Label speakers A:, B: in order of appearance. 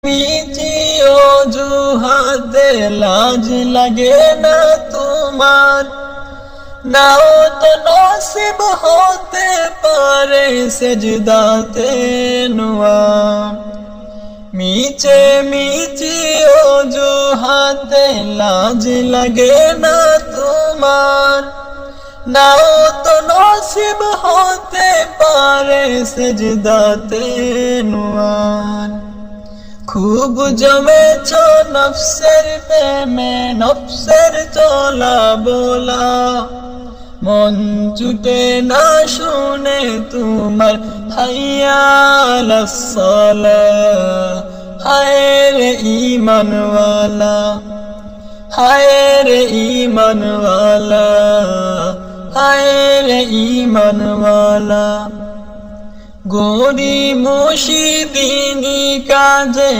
A: মিছি অজুহাতে লাজ লাগে না তোমার, নাও তো নসিব হতে পারে সেজদাতে নুয়ার। মিছে মিছি অজুহাতে লাজ লাগে না তোমার, নাও তো নসিব হতে পারে সেজদাতে নুয়ার। খুব জমেছ নফসের প্রেমে নফসের চলা বলা, মন ছুটে না শুনে তোমার হাইয়া আলাস সালাহ। হায় রে ঈমানওয়ালা, হায় রে ঈমানওয়ালা, হায় রে ঈমানওয়ালা। গরি মুশিদিনী কাজে